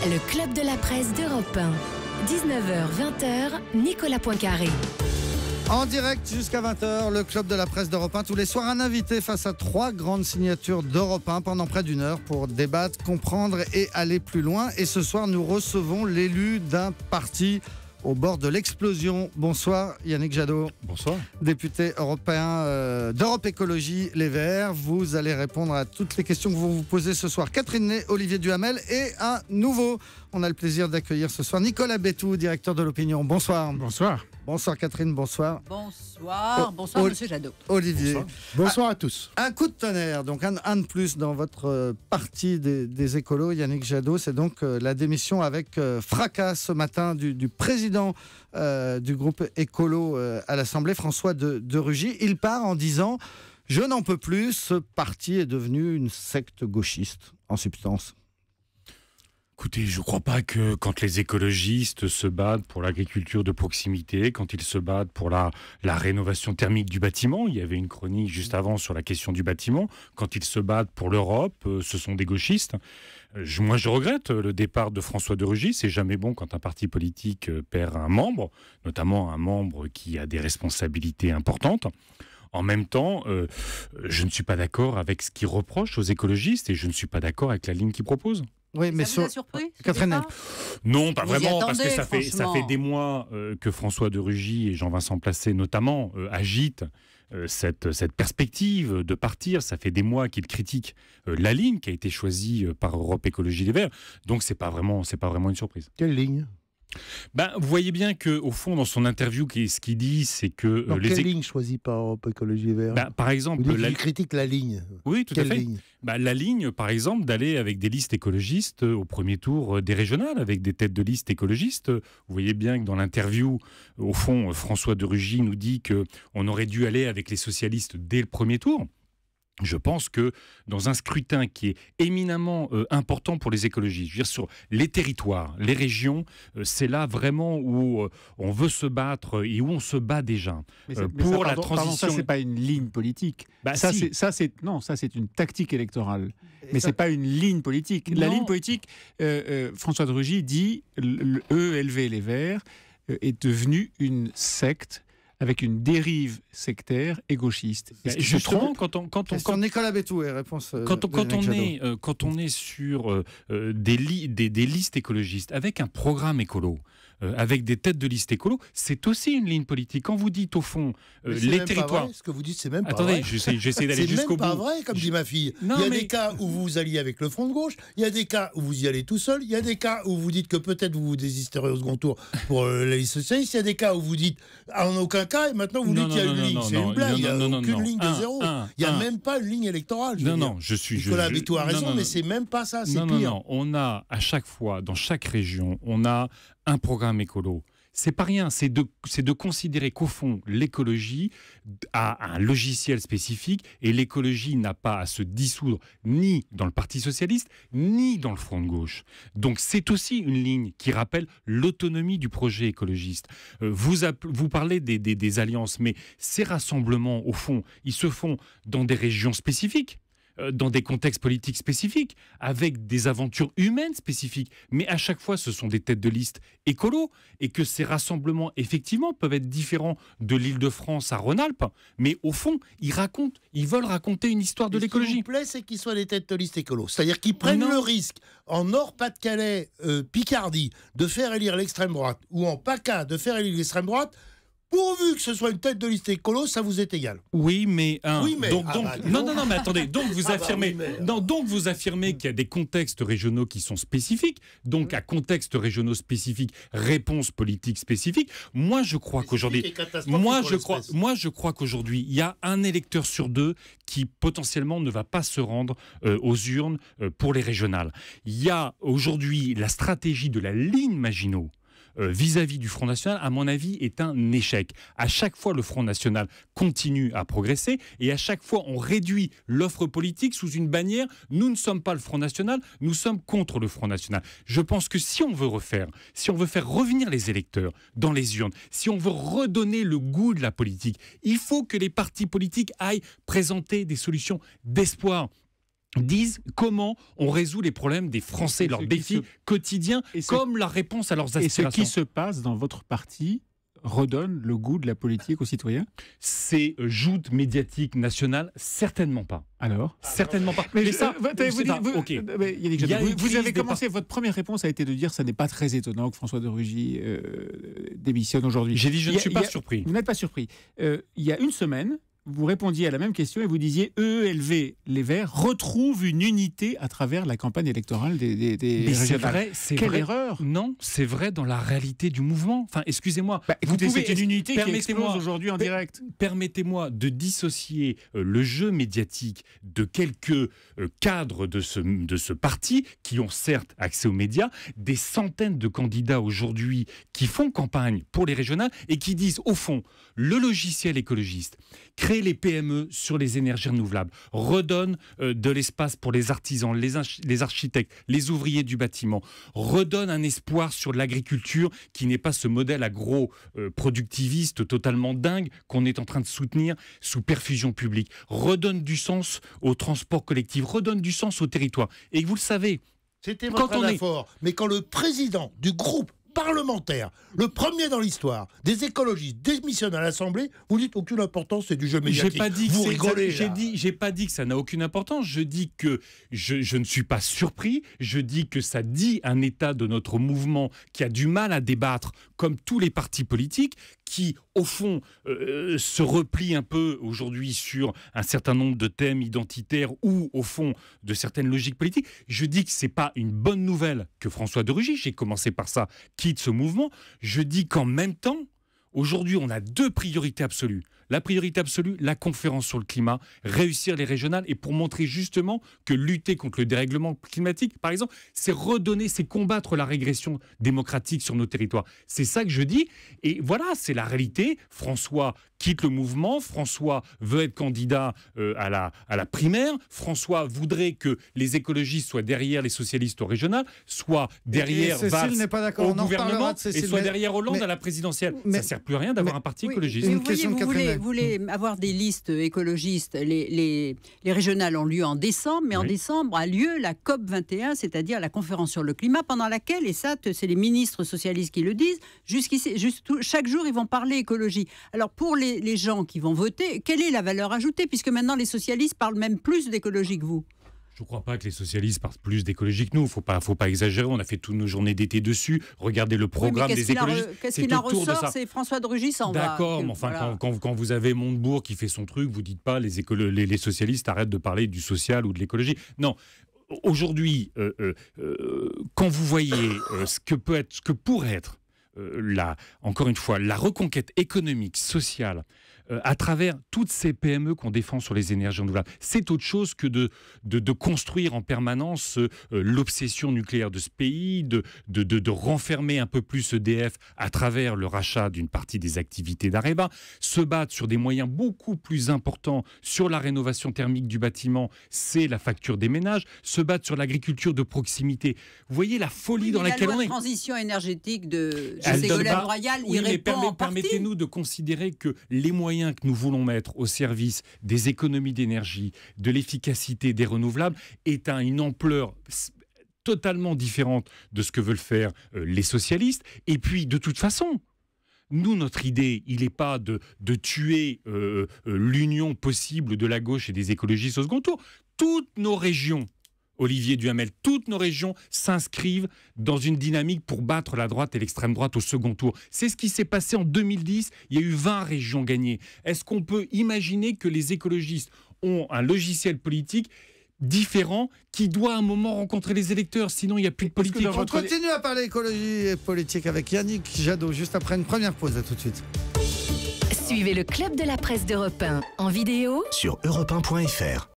Le club de la presse d'Europe 1. 19h-20h, Nicolas Poincaré. En direct jusqu'à 20h, le club de la presse d'Europe 1. Tous les soirs, un invité face à 3 grandes signatures d'Europe 1 pendant près d'une heure pour débattre, comprendre et aller plus loin. Et ce soir, nous recevons l'élu d'un parti au bord de l'explosion. Bonsoir Yannick Jadot. Bonsoir. Député européen d'Europe Écologie Les Verts. Vous allez répondre à toutes les questions que vous vous posez ce soir. Catherine Ney, Olivier Duhamel et un nouveau. On a le plaisir d'accueillir ce soir Nicolas Bétou, directeur de l'Opinion. Bonsoir. Bonsoir. Bonsoir Catherine, bonsoir. Bonsoir, bonsoir Monsieur Jadot. Olivier. Bonsoir. Bonsoir à tous. Un coup de tonnerre, donc un de plus dans votre parti des écolos, Yannick Jadot. C'est donc la démission avec fracas ce matin du président du groupe écolo à l'Assemblée, François de Rugy. Il part en disant « Je n'en peux plus, ce parti est devenu une secte gauchiste en substance ». Écoutez, je ne crois pas que quand les écologistes se battent pour l'agriculture de proximité, quand ils se battent pour la rénovation thermique du bâtiment, il y avait une chronique juste avant sur la question du bâtiment, quand ils se battent pour l'Europe, ce sont des gauchistes. Moi, je regrette le départ de François de Rugy. C'est jamais bon quand un parti politique perd un membre, notamment un membre qui a des responsabilités importantes. En même temps, je ne suis pas d'accord avec ce qu'il reproche aux écologistes et je ne suis pas d'accord avec la ligne qu'il propose. Oui, mais Ça vous a surpris Catherine. Non, pas vraiment, parce que ça fait franchement. des mois que François de Rugy et Jean-Vincent Placé notamment agitent cette perspective de partir. Ça fait des mois qu'ils critiquent la ligne qui a été choisie par Europe Écologie Les Verts. Donc c'est pas vraiment une surprise. Quelle ligne? Vous voyez bien que au fond dans son interview, ce qu'il dit, c'est que quelle ligne choisie par Europe Écologie Les Verts? par exemple, il critique la ligne. Oui, tout Quelle à fait. ligne? La ligne, par exemple, d'aller avec des listes écologistes au premier tour des régionales, avec des têtes de liste écologistes. Vous voyez bien que dans l'interview, au fond, François de Rugy nous dit qu'on aurait dû aller avec les socialistes dès le premier tour. Je pense que dans un scrutin qui est éminemment important pour les écologistes, je veux dire sur les territoires, les régions, c'est là vraiment où on veut se battre et où on se bat déjà pour la transition. Ça, c'est pas une ligne politique. Si. Ça, c'est une tactique électorale. Mais c'est pas une ligne politique. La Non. ligne politique, François de Rugy dit, ELV Les Verts est devenu une secte avec une dérive sectaire et gauchiste. Justement, quand Question Nicolas Bétou et réponse. Quand on est sur des listes écologistes avec un programme écolo, avec des têtes de liste écolo, c'est aussi une ligne politique. Quand vous dites au fond les territoires, Ce que vous dites, c'est même pas attendez, vrai. j'essaie d'aller jusqu'au bout. C'est même pas vrai, comme dit ma fille. Non, il y a mais- des cas où vous alliez avec le Front de gauche, il y a des cas où vous y allez tout seul, il y a des cas où vous dites que peut-être vous désisterez au second tour pour la liste socialiste, il y a des cas où vous dites en aucun cas, et maintenant vous dites qu'il y a une ligne. C'est une blague, il n'y a aucune ligne de zéro. Il n'y a même pas une ligne électorale. Nicolas Bétou a raison, mais c'est même pas ça, c'est pire. Non, on a à chaque fois, dans chaque région, on a un programme écolo. C'est pas rien, c'est de considérer qu'au fond, l'écologie a un logiciel spécifique et l'écologie n'a pas à se dissoudre ni dans le Parti socialiste, ni dans le Front de gauche. Donc c'est aussi une ligne qui rappelle l'autonomie du projet écologiste. Vous parlez des alliances, mais ces rassemblements, au fond, ils se font dans des régions spécifiques, dans des contextes politiques spécifiques, avec des aventures humaines spécifiques. Mais à chaque fois, ce sont des têtes de liste écolos, et que ces rassemblements, effectivement, peuvent être différents de l'Île-de-France à Rhône-Alpes. Mais au fond, ils veulent raconter une histoire de l'écologie. Ce qui vous plaît, c'est qu'ils soient des têtes de liste écolos. C'est-à-dire qu'ils prennent le risque, en Nord-Pas-de-Calais, Picardie, de faire élire l'extrême droite, ou en PACA, de faire élire l'extrême droite, pourvu que ce soit une tête de liste écolo, ça vous est égal. Oui, mais non, mais attendez. Donc vous affirmez, donc vous affirmez qu'il y a des contextes régionaux qui sont spécifiques. Donc à contextes régionaux spécifiques, réponse politique spécifique. Moi, je crois qu'aujourd'hui, il y a un électeur sur 2 qui potentiellement ne va pas se rendre aux urnes pour les régionales. Il y a aujourd'hui la stratégie de la ligne Maginot. Vis-à-vis du Front National, à mon avis, est un échec. À chaque fois, le Front National continue à progresser et à chaque fois, on réduit l'offre politique sous une bannière « Nous ne sommes pas le Front National, nous sommes contre le Front National ». Je pense que si on veut faire revenir les électeurs dans les urnes, si on veut redonner le goût de la politique, il faut que les partis politiques aillent présenter des solutions d'espoir. disent comment on résout les problèmes des Français, leurs défis quotidiens, comme la réponse à leurs aspirations. Et ce qui se passe dans votre parti redonne le goût de la politique aux citoyens? Ces joutes médiatiques nationales, certainement pas. Alors? Certainement pas. Mais ça, vous avez commencé, votre première réponse a été de dire que ça n'est pas très étonnant que François de Rugy démissionne aujourd'hui. J'ai dit je ne suis pas surpris. Vous n'êtes pas surpris. Il y a une semaine, vous répondiez à la même question et vous disiez EELV, les Verts, retrouvent une unité à travers la campagne électorale des régionales. Quelle erreur! Non, c'est vrai dans la réalité du mouvement. Enfin, excusez-moi. Écoutez, c'est une unité qui explose aujourd'hui en direct. Permettez-moi de dissocier le jeu médiatique de quelques cadres de ce parti qui ont certes accès aux médias, des centaines de candidats aujourd'hui qui font campagne pour les régionales et qui disent au fond, le logiciel écologiste, créer les PME sur les énergies renouvelables, redonne de l'espace pour les artisans, les architectes, les ouvriers du bâtiment, redonne un espoir sur l'agriculture qui n'est pas ce modèle agro-productiviste totalement dingue qu'on est en train de soutenir sous perfusion publique, redonne du sens au transport collectif, redonne du sens au territoire. Et vous le savez, c'était votre anaphore, mais quand le président du groupe parlementaire, le premier dans l'histoire, des écologistes démissionnent à l'Assemblée, vous dites aucune importance, c'est du jeu médiatique. Vous rigolez. J'ai pas dit que ça n'a aucune importance. Je dis que je ne suis pas surpris. Je dis que ça dit un état de notre mouvement qui a du mal à débattre, comme tous les partis politiques, qui, au fond, se replient un peu aujourd'hui sur un certain nombre de thèmes identitaires ou, au fond, de certaines logiques politiques. Je dis que c'est pas une bonne nouvelle que François de Rugy, j'ai commencé par ça, quitte ce mouvement. Je dis qu'en même temps, aujourd'hui, on a deux priorités absolues. La priorité absolue, la conférence sur le climat, réussir les régionales, et pour montrer justement que lutter contre le dérèglement climatique, par exemple, c'est redonner, c'est combattre la régression démocratique sur nos territoires. C'est ça que je dis, et voilà, c'est la réalité. François quitte le mouvement, François veut être candidat à la primaire, François voudrait que les écologistes soient derrière les socialistes au régional, soit derrière Valls au gouvernement, et soit derrière Hollande à la présidentielle. Ça ne sert plus à rien d'avoir un parti écologiste. Vous voulez avoir des listes écologistes, les régionales ont lieu en décembre, mais en décembre a lieu la COP21, c'est-à-dire la conférence sur le climat, pendant laquelle, et ça c'est les ministres socialistes qui le disent, chaque jour ils vont parler écologie. Alors pour les gens qui vont voter, quelle est la valeur ajoutée, puisque maintenant les socialistes parlent même plus d'écologie que vous? Je ne crois pas que les socialistes parlent plus d'écologie que nous. Faut pas exagérer. On a fait toutes nos journées d'été dessus. Regardez le programme des écologistes. Qu'est-ce qu'il en ressort? C'est François de Rugy s'en va. D'accord, mais enfin, voilà. quand vous avez Montebourg qui fait son truc, vous dites pas les socialistes arrêtent de parler du social ou de l'écologie. Non. Aujourd'hui, quand vous voyez ce que pourrait être encore une fois, la reconquête économique, sociale, à travers toutes ces PME qu'on défend sur les énergies renouvelables. C'est autre chose que de construire en permanence l'obsession nucléaire de ce pays, de renfermer un peu plus EDF à travers le rachat d'une partie des activités d'Areva, se battre sur des moyens beaucoup plus importants sur la rénovation thermique du bâtiment, c'est la facture des ménages, se battre sur l'agriculture de proximité. Vous voyez la folie dans laquelle on est. La transition énergétique de Ségolène Royal, il répond en partie. Permettez-nous de considérer que les moyens que nous voulons mettre au service des économies d'énergie, de l'efficacité des renouvelables, est à une ampleur totalement différente de ce que veulent faire les socialistes. Et puis, de toute façon, nous, notre idée, il n'est pas de tuer l'union possible de la gauche et des écologistes au second tour. Toutes nos régions, Olivier Duhamel, toutes nos régions s'inscrivent dans une dynamique pour battre la droite et l'extrême droite au second tour. C'est ce qui s'est passé en 2010. Il y a eu 20 régions gagnées. Est-ce qu'on peut imaginer que les écologistes ont un logiciel politique différent qui doit à un moment rencontrer les électeurs, sinon il n'y a plus de politique. On continue à parler écologie et politique avec Yannick Jadot, juste après une première pause. À tout de suite. Suivez le Club de la Presse d'Europe 1 en vidéo sur europe1.fr.